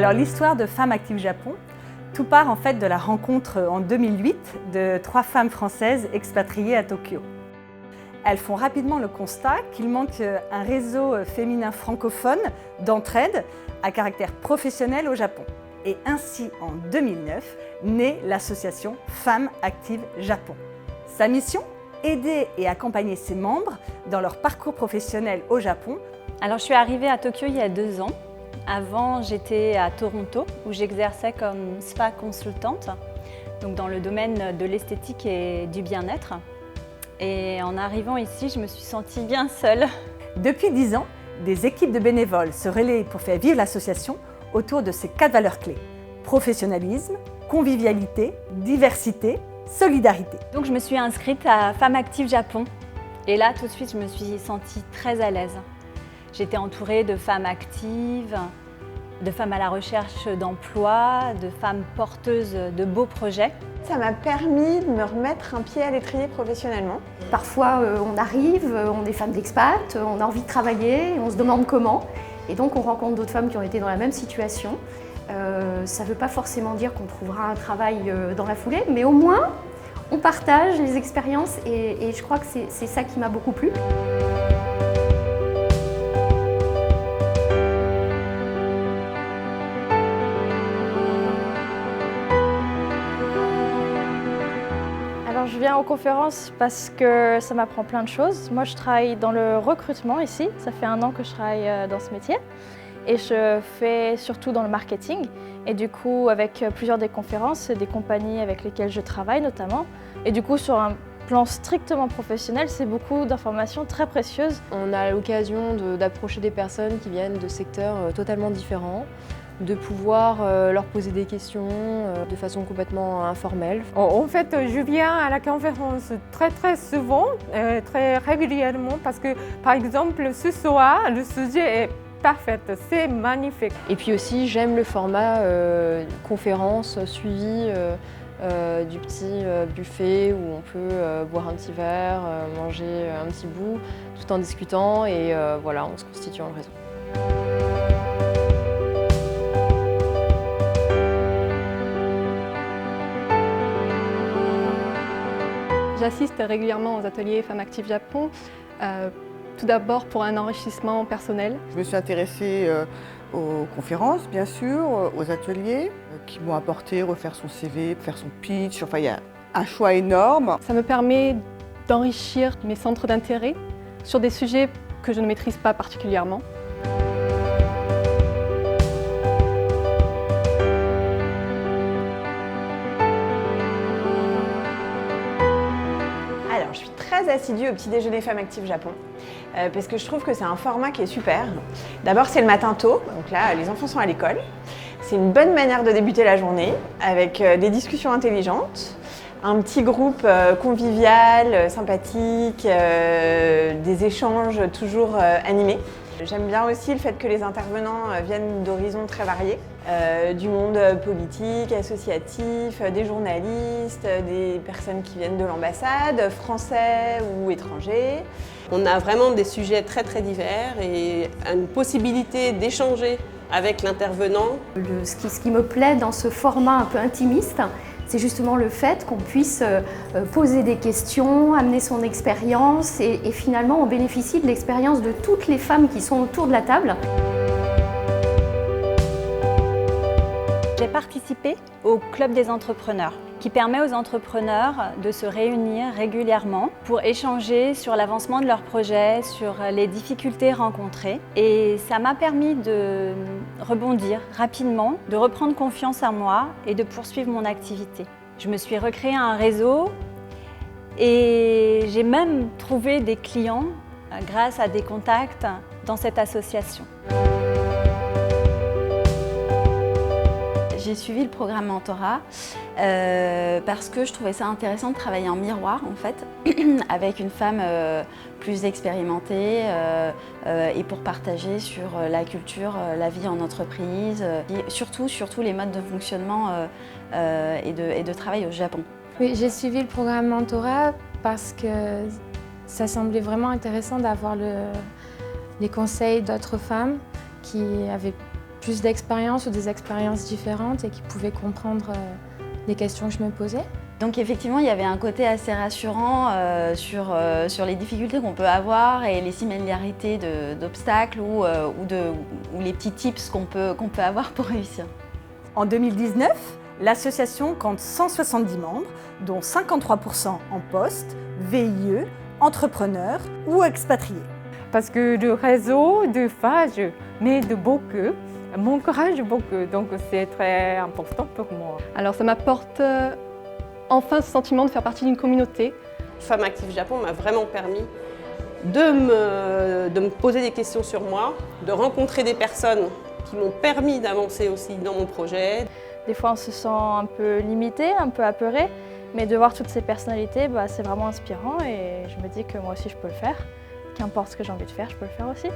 Alors l'histoire de Femmes Actives Japon, tout part en fait de la rencontre en 2008 de 3 femmes françaises expatriées à Tokyo. Elles font rapidement le constat qu'il manque un réseau féminin francophone d'entraide à caractère professionnel au Japon. Et ainsi, en 2009, naît l'association Femmes Actives Japon. Sa mission ? Aider et accompagner ses membres dans leur parcours professionnel au Japon. Alors je suis arrivée à Tokyo il y a 2 ans. Avant, j'étais à Toronto où j'exerçais comme spa consultante, donc dans le domaine de l'esthétique et du bien-être. Et en arrivant ici, je me suis sentie bien seule. Depuis 10 ans, des équipes de bénévoles se relaient pour faire vivre l'association autour de ces 4 valeurs clés. Professionnalisme, convivialité, diversité, solidarité. Donc je me suis inscrite à Femmes Actives Japon. Et là, tout de suite, je me suis sentie très à l'aise. J'étais entourée de femmes actives, de femmes à la recherche d'emploi, de femmes porteuses de beaux projets. Ça m'a permis de me remettre un pied à l'étrier professionnellement. Parfois, on arrive, on est femme d'expat, on a envie de travailler, on se demande comment. Et donc, on rencontre d'autres femmes qui ont été dans la même situation. Ça ne veut pas forcément dire qu'on trouvera un travail dans la foulée, mais au moins, on partage les expériences et je crois que c'est ça qui m'a beaucoup plu. Alors je viens aux conférences parce que ça m'apprend plein de choses. Moi je travaille dans le recrutement ici, ça fait 1 an que je travaille dans ce métier et je fais surtout dans le marketing. Et du coup avec plusieurs des conférences, des compagnies avec lesquelles je travaille notamment. Et du coup sur un plan strictement professionnel, c'est beaucoup d'informations très précieuses. On a l'occasion d'approcher des personnes qui viennent de secteurs totalement différents, de pouvoir leur poser des questions de façon complètement informelle. En fait, je viens à la conférence très souvent, très régulièrement, parce que par exemple, ce soir, le sujet est parfait, c'est magnifique. Et puis aussi, j'aime le format conférence suivi du petit buffet où on peut boire un petit verre, manger un petit bout, tout en discutant et voilà, on se constitue en réseau. J'assiste régulièrement aux ateliers Femmes Actives Japon, tout d'abord pour un enrichissement personnel. Je me suis intéressée aux conférences, bien sûr, aux ateliers qui m'ont apporté refaire son CV, faire son pitch. Enfin, il y a un choix énorme. Ça me permet d'enrichir mes centres d'intérêt sur des sujets que je ne maîtrise pas particulièrement. Alors, je suis très assidue au petit déjeuner Femmes Actives Japon parce que je trouve que c'est un format qui est super. D'abord, c'est le matin tôt, donc là, les enfants sont à l'école. C'est une bonne manière de débuter la journée avec des discussions intelligentes, un petit groupe convivial, sympathique, des échanges toujours animés. J'aime bien aussi le fait que les intervenants viennent d'horizons très variés, du monde politique, associatif, des journalistes, des personnes qui viennent de l'ambassade, français ou étrangers. On a vraiment des sujets très divers et une possibilité d'échanger avec l'intervenant. Ce qui me plaît dans ce format un peu intimiste, c'est justement le fait qu'on puisse poser des questions, amener son expérience et finalement on bénéficie de l'expérience de toutes les femmes qui sont autour de la table. J'ai participé au Club des entrepreneurs qui permet aux entrepreneurs de se réunir régulièrement pour échanger sur l'avancement de leurs projets, sur les difficultés rencontrées. Et ça m'a permis de rebondir rapidement, de reprendre confiance en moi et de poursuivre mon activité. Je me suis recréé un réseau et j'ai même trouvé des clients grâce à des contacts dans cette association. J'ai suivi le programme mentorat parce que je trouvais ça intéressant de travailler en miroir en fait avec une femme plus expérimentée et pour partager sur la culture, la vie en entreprise et surtout les modes de fonctionnement et de travail au Japon. Oui, j'ai suivi le programme mentorat parce que ça semblait vraiment intéressant d'avoir les conseils d'autres femmes qui avaient plus d'expérience ou des expériences différentes et qui pouvaient comprendre les questions que je me posais. Donc effectivement, il y avait un côté assez rassurant sur les difficultés qu'on peut avoir et les similarités d'obstacles ou les petits tips qu'on peut avoir pour réussir. En 2019, l'association compte 170 membres, dont 53% en poste, VIE, entrepreneurs ou expatriés. Parce que le réseau de FAGE m'aide beaucoup, m'encourage beaucoup, donc c'est très important pour moi. Alors ça m'apporte enfin ce sentiment de faire partie d'une communauté. Femmes Actives Japon m'a vraiment permis de me poser des questions sur moi, de rencontrer des personnes qui m'ont permis d'avancer aussi dans mon projet. Des fois on se sent un peu limité, un peu apeuré, mais de voir toutes ces personnalités, c'est vraiment inspirant et je me dis que moi aussi je peux le faire. Qu'importe ce que j'ai envie de faire, je peux le faire aussi.